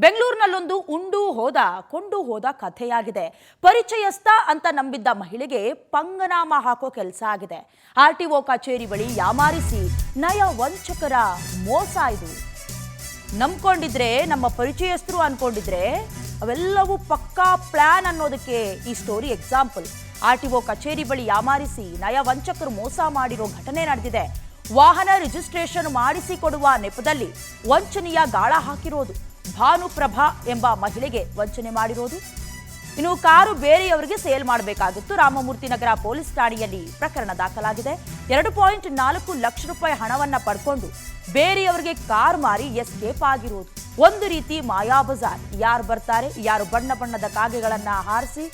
ಬೆಂಗಳೂರಿನಲ್ಲೊಂದು ಉಂಡು ಹೋದ ಕೊಂಡು ಹೋದ ಕಥೆಯಾಗಿದೆ. ಪರಿಚಯಸ್ಥ ಅಂತ ನಂಬಿದ್ದ ಮಹಿಳೆಗೆ ಪಂಗನಾಮ ಹಾಕೋ ಕೆಲಸ ಆಗಿದೆ. ಆರ್ಟಿಒ ಕಚೇರಿ ಬಳಿ ಯಾಮಾರಿಸಿ ನಯ ವಂಚಕರ ಮೋಸ ಇದು. ನಂಬ್ಕೊಂಡಿದ್ರೆ ನಮ್ಮ ಪರಿಚಯಸ್ಥರು ಅನ್ಕೊಂಡಿದ್ರೆ ಅವೆಲ್ಲವೂ ಪಕ್ಕಾ ಪ್ಲಾನ್ ಅನ್ನೋದಕ್ಕೆ ಈ ಸ್ಟೋರಿ ಎಕ್ಸಾಂಪಲ್. ಆರ್ಟಿಒ ಕಚೇರಿ ಬಳಿ ಯಾಮಾರಿಸಿ ನಯ ವಂಚಕರು ಮೋಸ ಮಾಡಿರೋ ಘಟನೆ ನಡೆದಿದೆ. ವಾಹನ ರಿಜಿಸ್ಟ್ರೇಷನ್ ಮಾಡಿಸಿಕೊಡುವ ನೆಪದಲ್ಲಿ ವಂಚನೆಯ ಗಾಳ ಹಾಕಿರೋದು. ಭಾನುಪ್ರಭಾ ಎಂಬ ಮಹಿಳೆಗೆ ವಂಚನೆ ಮಾಡಿರೋದು. ಇನ್ನು ಕಾರು ಬೇರೆಯವರಿಗೆ ಸೇಲ್ ಮಾಡಬೇಕಾಗಿತ್ತು. ರಾಮಮೂರ್ತಿ ನಗರ ಪೊಲೀಸ್ ಠಾಣೆಯಲ್ಲಿ ಪ್ರಕರಣ ದಾಖಲಾಗಿದೆ. 2.4 ಲಕ್ಷ ರೂಪಾಯಿ ಹಣವನ್ನ ಪಡ್ಕೊಂಡು ಬೇರೆಯವರಿಗೆ ಕಾರ್ ಮಾರಿ ಎಸ್ಕೇಪ್ ಆಗಿರೋದು. ಒಂದು ರೀತಿ ಮಾಯಾ ಬಜಾರ್. ಯಾರು ಬರ್ತಾರೆ, ಯಾರು ಬಣ್ಣ ಬಣ್ಣದ ಕಾಗೆಗಳನ್ನ ಹಾರಿಸಿ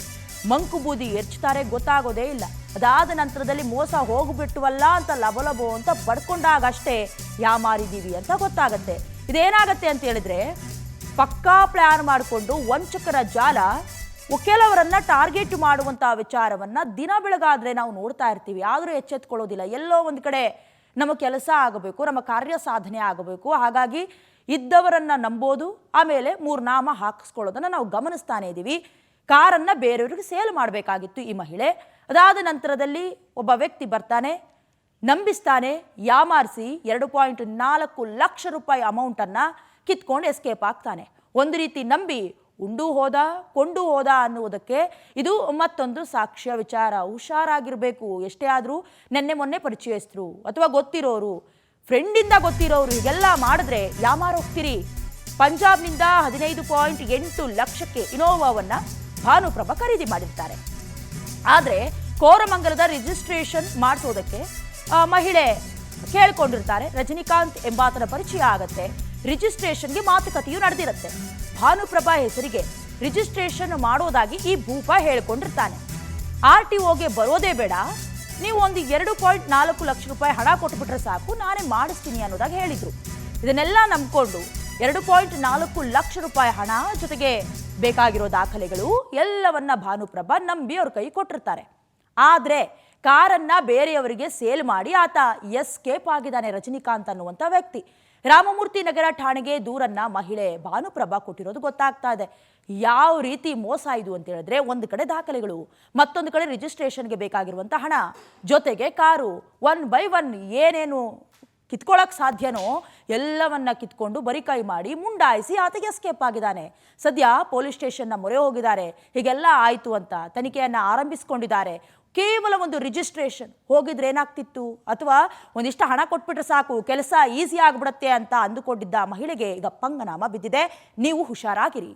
ಮಂಕು ಬೂದಿ ಎರ್ಚ್ತಾರೆ ಗೊತ್ತಾಗೋದೇ ಇಲ್ಲ. ಅದಾದ ನಂತರದಲ್ಲಿ ಮೋಸ ಹೋಗ್ಬಿಟ್ಟವಲ್ಲ ಅಂತ ಲಬಲಬೋ ಅಂತ ಪಡ್ಕೊಂಡಾಗಷ್ಟೇ ಯಾಮಾರಿದೀವಿ ಅಂತ ಗೊತ್ತಾಗತ್ತೆ. ಇದೇನಾಗತ್ತೆ ಅಂತ ಹೇಳಿದ್ರೆ ಪಕ್ಕಾ ಪ್ಲಾನ್ ಮಾಡಿಕೊಂಡು ವಂಚಕರ ಜಾಲ ಕೆಲವರನ್ನ ಟಾರ್ಗೆಟ್ ಮಾಡುವಂತಹ ವಿಚಾರವನ್ನ ದಿನ ಬೆಳಗಾದ್ರೆ ನಾವು ನೋಡ್ತಾ ಇರ್ತೀವಿ. ಆದರೂ ಎಚ್ಚೆತ್ಕೊಳ್ಳೋದಿಲ್ಲ. ಎಲ್ಲೋ ಒಂದು ಕಡೆ ನಮ್ಮ ಕೆಲಸ ಆಗಬೇಕು, ನಮ್ಮ ಕಾರ್ಯ ಸಾಧನೆ ಆಗಬೇಕು. ಹಾಗಾಗಿ ಇದ್ದವರನ್ನ ನಂಬೋದು, ಆಮೇಲೆ ಮೂರ್ನಾಮ ಹಾಕಿಸ್ಕೊಳ್ಳೋದನ್ನ ನಾವು ಗಮನಿಸ್ತಾನೆ ಇದ್ದೀವಿ. ಕಾರನ್ನ ಬೇರೆಯವರಿಗೆ ಸೇಲ್ ಮಾಡಬೇಕಾಗಿತ್ತು ಈ ಮಹಿಳೆ. ಅದಾದ ನಂತರದಲ್ಲಿ ಒಬ್ಬ ವ್ಯಕ್ತಿ ಬರ್ತಾನೆ, ನಂಬಿಸ್ತಾನೆ, ಯಾಮಾರಿಸಿ 2.4 ಲಕ್ಷ ರೂಪಾಯಿ ಅಮೌಂಟನ್ನ ಕಿತ್ಕೊಂಡು ಎಸ್ಕೇಪ್ ಆಗ್ತಾನೆ. ಒಂದು ರೀತಿ ನಂಬಿ ಉಂಡು ಹೋದ ಕೊಂಡು ಹೋದ ಅನ್ನುವುದಕ್ಕೆ ಇದು ಮತ್ತೊಂದು ಸಾಕ್ಷ್ಯ ವಿಚಾರ. ಹುಷಾರಾಗಿರ್ಬೇಕು. ಎಷ್ಟೇ ಆದರೂ ನೆನ್ನೆ ಮೊನ್ನೆ ಪರಿಚಯಸ್ಥರು ಅಥವಾ ಗೊತ್ತಿರೋರು, ಫ್ರೆಂಡಿಂದ ಗೊತ್ತಿರೋರು ಹೀಗೆಲ್ಲ ಮಾಡಿದ್ರೆ ಯಾಮಾರೋಗ್ತೀರಿ. ಪಂಜಾಬ್ನಿಂದ 15.8 ಲಕ್ಷಕ್ಕೆ ಇನೋವಾವನ್ನ ಭಾನುಪ್ರಭಾ ಖರೀದಿ ಮಾಡಿರ್ತಾರೆ. ಆದರೆ ಕೋರಮಂಗಲದ ರಿಜಿಸ್ಟ್ರೇಷನ್ ಮಾಡಿಸೋದಕ್ಕೆ ಮಹಿಳೆ ಕೇಳ್ಕೊಂಡಿರ್ತಾರೆ. ರಜನಿಕಾಂತ್ ಎಂಬಾತನ ಪರಿಚಯ ಆಗತ್ತೆ. ರಿಜಿಸ್ಟ್ರೇಷನ್ಗೆ ಮಾತುಕತೆಯು ನಡೆದಿರುತ್ತೆ. ಭಾನುಪ್ರಭಾ ಹೆಸರಿಗೆ ರಿಜಿಸ್ಟ್ರೇಷನ್ ಮಾಡೋದಾಗಿ ಈ ಭೂಪ ಹೇಳ್ಕೊಂಡಿರ್ತಾನೆ. RTOಗೆ ಬರೋದೇ ಬೇಡ, ನೀವು ಒಂದು 2.4 ಲಕ್ಷ ರೂಪಾಯಿ ಹಣ ಕೊಟ್ಬಿಟ್ರೆ ಸಾಕು, ನಾನೇ ಮಾಡಿಸ್ತೀನಿ ಅನ್ನೋದಾಗಿ ಹೇಳಿದ್ರು. ಇದನ್ನೆಲ್ಲ ನಂಬ್ಕೊಂಡು 2.4 ಲಕ್ಷ ರೂಪಾಯಿ ಹಣ ಜೊತೆಗೆ ಬೇಕಾಗಿರೋ ದಾಖಲೆಗಳು ಎಲ್ಲವನ್ನ ಭಾನುಪ್ರಭಾ ನಂಬಿ ಅವ್ರ ಕೈ ಕೊಟ್ಟಿರ್ತಾರೆ. ಆದ್ರೆ ಕಾರನ್ನ ಬೇರೆಯವರಿಗೆ ಸೇಲ್ ಮಾಡಿ ಆತ ಎಸ್ಕೇಪ್ ಆಗಿದ್ದಾನೆ. ರಜನಿಕಾಂತ್ ಅನ್ನುವಂಥ ವ್ಯಕ್ತಿ ರಾಮಮೂರ್ತಿ ನಗರ ಠಾಣೆಗೆ ದೂರನ್ನ ಮಹಿಳೆ ಭಾನುಪ್ರಭಾ ಕೊಟ್ಟಿರೋದು ಗೊತ್ತಾಗ್ತಾ ಇದೆ. ಯಾವ ರೀತಿ ಮೋಸ ಇದು ಅಂತ ಹೇಳಿದ್ರೆ, ಒಂದು ಕಡೆ ದಾಖಲೆಗಳು, ಮತ್ತೊಂದು ಕಡೆ ರಿಜಿಸ್ಟ್ರೇಷನ್ಗೆ ಬೇಕಾಗಿರುವಂಥ ಹಣ, ಜೊತೆಗೆ ಕಾರು, 1 by 1 ಏನೇನು ಕಿತ್ಕೊಳ್ಳೋಕೆ ಸಾಧ್ಯನೋ ಎಲ್ಲವನ್ನ ಕಿತ್ಕೊಂಡು ಬರಿಕೈ ಮಾಡಿ ಮುಂಡಾಯಿಸಿ ಆತಗೆ ಎಸ್ಕೇಪ್ ಆಗಿದ್ದಾನೆ. ಸದ್ಯ ಪೊಲೀಸ್ ಸ್ಟೇಷನ್ನ ಮೊರೆ ಹೋಗಿದ್ದಾರೆ. ಹೀಗೆಲ್ಲ ಆಯಿತು ಅಂತ ತನಿಖೆಯನ್ನು ಆರಂಭಿಸಿಕೊಂಡಿದ್ದಾರೆ. ಕೇವಲ ಒಂದು ರಿಜಿಸ್ಟ್ರೇಷನ್ ಹೋಗಿದ್ರೆ ಏನಾಗ್ತಿತ್ತು, ಅಥವಾ ಒಂದಿಷ್ಟು ಹಣ ಕೊಟ್ಬಿಟ್ರೆ ಸಾಕು ಕೆಲಸ ಈಸಿ ಆಗಿಬಿಡುತ್ತೆ ಅಂತ ಅಂದುಕೊಂಡಿದ್ದ ಮಹಿಳೆಗೆ ಈಗ ಪಂಗನಾಮ ಬಿದ್ದಿದೆ. ನೀವು ಹುಷಾರಾಗಿರಿ.